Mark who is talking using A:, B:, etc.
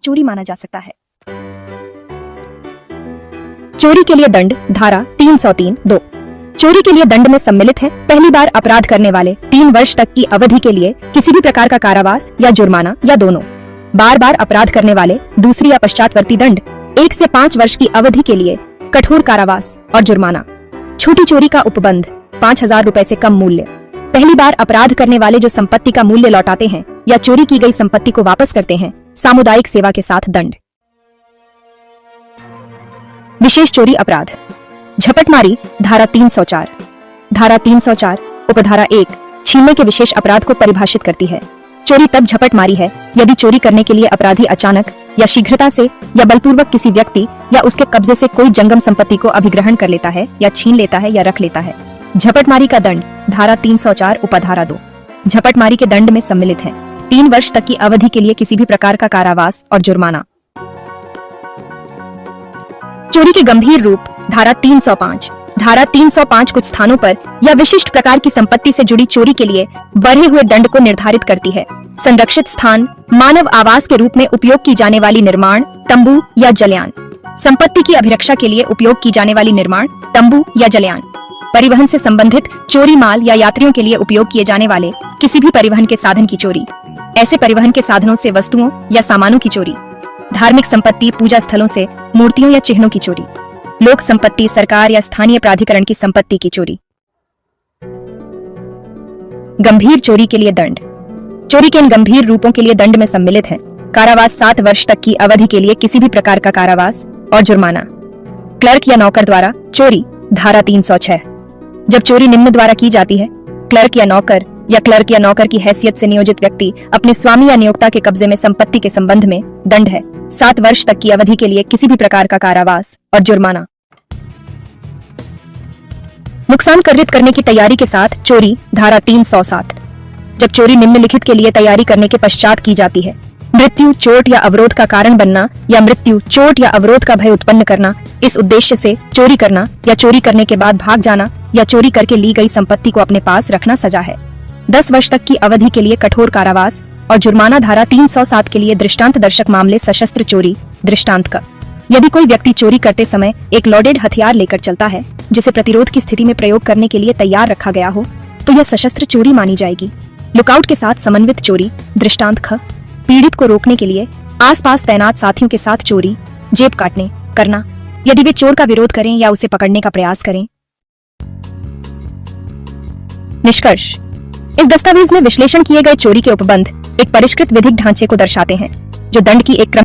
A: चोरी माना जा सकता है। चोरी के लिए दंड धारा 303(2) चोरी के लिए दंड में सम्मिलित है पहली बार अपराध करने वाले 3 वर्ष तक की अवधि के लिए किसी भी प्रकार का कारावास या जुर्माना या दोनों, बार बार अपराध करने वाले दूसरी या पश्चातवर्ती दंड 1 से 5 वर्ष की अवधि के लिए कठोर कारावास और जुर्माना। छोटी चोरी का उपबंध 5,000 रुपए से कम मूल्य। पहली बार अपराध करने वाले जो संपत्ति का मूल्य लौटाते हैं या चोरी की गई संपत्ति को वापस करते हैं, सामुदायिक सेवा के साथ दंड। विशेष चोरी अपराध झपटमारी धारा 304। धारा 304 उपधारा 1 छीनने के विशेष अपराध को परिभाषित करती है। चोरी तब झपटमारी है यदि चोरी करने के लिए अपराधी अचानक या शीघ्रता से या बलपूर्वक किसी व्यक्ति या उसके कब्जे से कोई जंगम संपत्ति को अभिग्रहण कर लेता है या छीन लेता है या रख लेता है। झपटमारी का दंड धारा 304 उपधारा 2 झपटमारी के दंड में सम्मिलित है 3 वर्ष तक की अवधि के लिए किसी भी प्रकार का कारावास और जुर्माना। चोरी के गंभीर रूप धारा 305। धारा 305 कुछ स्थानों पर या विशिष्ट प्रकार की संपत्ति से जुड़ी चोरी के लिए बढ़े हुए दंड को निर्धारित करती है। संरक्षित स्थान, मानव आवास के रूप में उपयोग की जाने वाली निर्माण, तंबू या जलयान, संपत्ति की अभिरक्षा के लिए उपयोग की जाने वाली निर्माण, तंबू या जलयान, परिवहन से संबंधित चोरी, माल या यात्रियों के लिए उपयोग किए जाने वाले किसी भी परिवहन के साधन की चोरी, ऐसे परिवहन के साधनों से वस्तुओं या सामानों की चोरी, धार्मिक संपत्ति, पूजा स्थलों से मूर्तियों या चिन्हों की चोरी, लोक संपत्ति, सरकार या स्थानीय प्राधिकरण की संपत्ति की चोरी। गंभीर चोरी के लिए दंड। चोरी के इन गंभीर रूपों के लिए दंड में सम्मिलित है कारावास 7 वर्ष तक की अवधि के लिए किसी भी प्रकार का कारावास और जुर्माना। क्लर्क या नौकर द्वारा चोरी धारा 306। जब चोरी निम्न द्वारा की जाती है, क्लर्क या नौकर की हैसियत से नियोजित व्यक्ति अपने स्वामी या नियोक्ता के कब्जे में संपत्ति के संबंध में दंड है 7 वर्ष तक की अवधि के लिए किसी भी प्रकार का कारावास और जुर्माना। नुकसान कर्रित करने की तैयारी के साथ चोरी धारा 307। जब चोरी निम्नलिखित के लिए तैयारी करने के पश्चात की जाती है: मृत्यु, चोट या अवरोध का कारण बनना या मृत्यु, चोट या अवरोध का भय उत्पन्न करना, इस उद्देश्य से चोरी करना या चोरी करने के बाद भाग जाना या चोरी करके ली गई संपत्ति को अपने पास रखना सजा है। 10 वर्ष तक की अवधि के लिए कठोर कारावास और जुर्माना। धारा 307 के लिए दृष्टांत दर्शक मामले सशस्त्र चोरी दृष्टांत का। यदि कोई व्यक्ति चोरी करते समय एक लोडेड हथियार लेकर चलता है जिसे प्रतिरोध की स्थिति में प्रयोग करने के लिए तैयार रखा गया हो, तो यह सशस्त्र चोरी मानी जाएगी। लुकआउट के साथ समन्वित चोरी दृष्टांत ख। पीड़ित को रोकने के लिए आसपास तैनात साथियों के साथ चोरी, जेब काटने करना, यदि वे चोर का विरोध करें या उसे पकड़ने का प्रयास करें। निष्कर्ष: इस दस्तावेज में विश्लेषण किए गए चोरी के उपबंध एक परिष्कृत विधिक ढांचे को दर्शाते हैं जो दंड की एक